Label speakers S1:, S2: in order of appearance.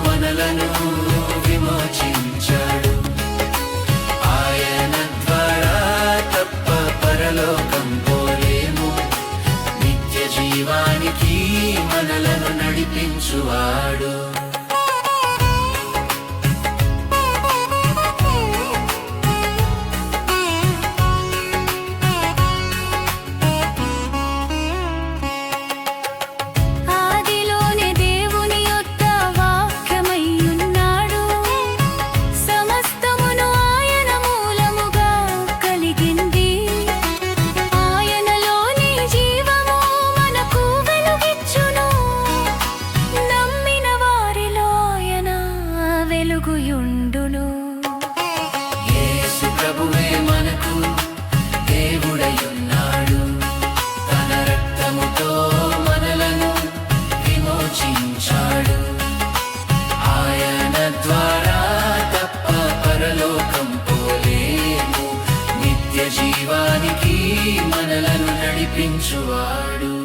S1: మనలను విమోచించాడు. ఆయన ద్వారా తప్ప పరలోకం పోలేము. నిత్య జీవానికి మనలను నడిపించువాడు. యేసు ప్రభువే మనకు దేవుడయున్నాడు. తన రక్తముతో మనలను విమోచించాడు. ఆయన ద్వారా తప్ప పరలోకం పోలేము. నిత్య జీవానికి మనలను నడిపించువాడు.